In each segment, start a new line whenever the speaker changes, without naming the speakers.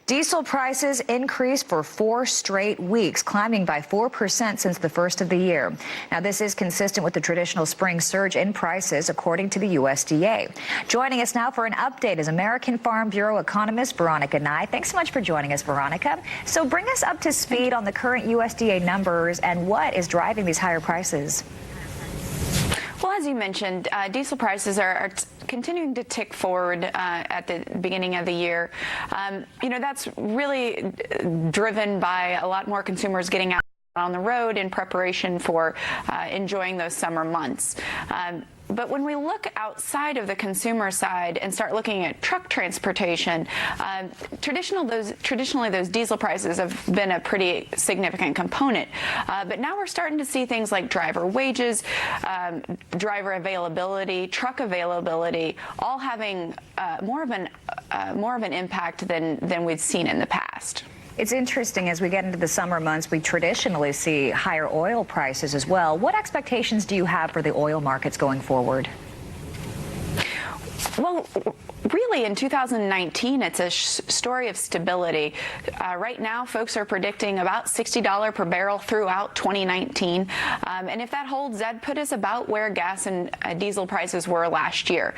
Diesel prices increased for 4 straight weeks, climbing by 4% since the first of the year. Now, this is consistent with the traditional spring surge in prices, according to the USDA. Joining us now for an update is American Farm Bureau economist Veronica Nigh. Thanks so much for joining us, Veronica. So bring us up to speed on the current USDA numbers and what is driving these higher prices.
Well, as you mentioned, diesel prices are continuing to tick forward at the beginning of the year. That's really driven by a lot more consumers getting out on the road in preparation for enjoying those summer months. But when we look outside of the consumer side and start looking at truck transportation, traditionally those diesel prices have been a pretty significant component. But now we're starting to see things like driver wages, driver availability, truck availability, all having more of an impact than we've seen in the past.
It's interesting, as we get into the summer months, we traditionally see higher oil prices as well. What expectations do you have for the oil markets going forward?
Well, really, in 2019, it's a story of stability. Right now, folks are predicting about $60 per barrel throughout 2019. And if that holds, that'd put us about where gas and diesel prices were last year.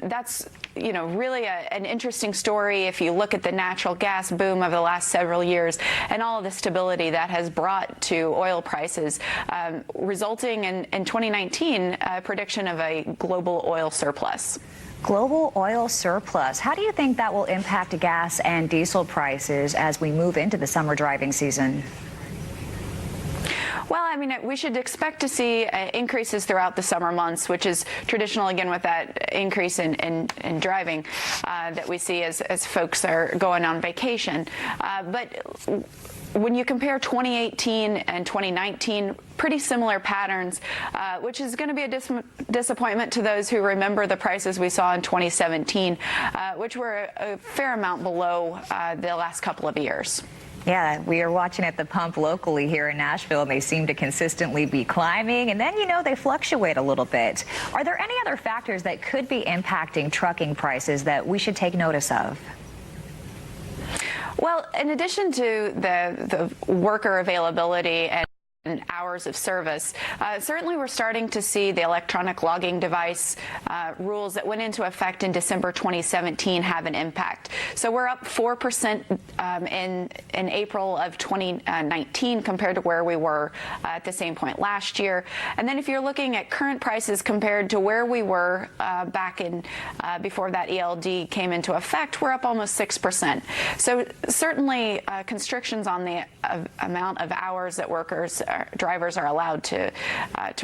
That's really an interesting story if you look at the natural gas boom of the last several years and all of the stability that has brought to oil prices, resulting in 2019 a prediction of a global oil surplus.
Global oil surplus. How do you think that will impact gas and diesel prices as we move into the summer driving season?
Well, we should expect to see increases throughout the summer months, which is traditional, again, with that increase in driving that we see as folks are going on vacation. But when you compare 2018 and 2019, pretty similar patterns, which is going to be a disappointment to those who remember the prices we saw in 2017, which were a fair amount below the last couple of years.
Yeah, we are watching at the pump locally here in Nashville, and they seem to consistently be climbing, and then, they fluctuate a little bit. Are there any other factors that could be impacting trucking prices that we should take notice of?
Well, in addition to the worker availability and hours of service, certainly we're starting to see the electronic logging device rules that went into effect in December 2017 have an impact. So we're up 4% in April of 2019 compared to where we were at the same point last year. And then if you're looking at current prices compared to where we were back in before that ELD came into effect, we're up almost 6%. So certainly constrictions on the amount of hours that drivers are allowed to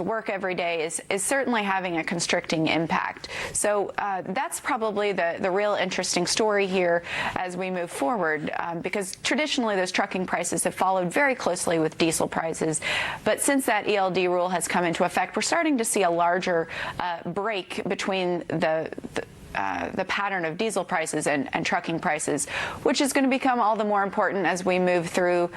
work every day is certainly having a constricting impact. So that's probably the real interesting story here as we move forward, because traditionally those trucking prices have followed very closely with diesel prices. But since that ELD rule has come into effect, we're starting to see a larger break between the pattern of diesel prices and trucking prices, which is going to become all the more important as we move through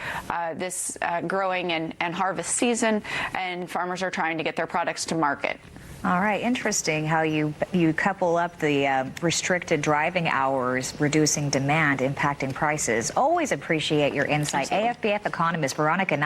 this growing and harvest season, and farmers are trying to get their products to market.
All right, interesting how you couple up the restricted driving hours, reducing demand, impacting prices. Always appreciate your insight.
Absolutely.
AFBF economist Veronica Nigh.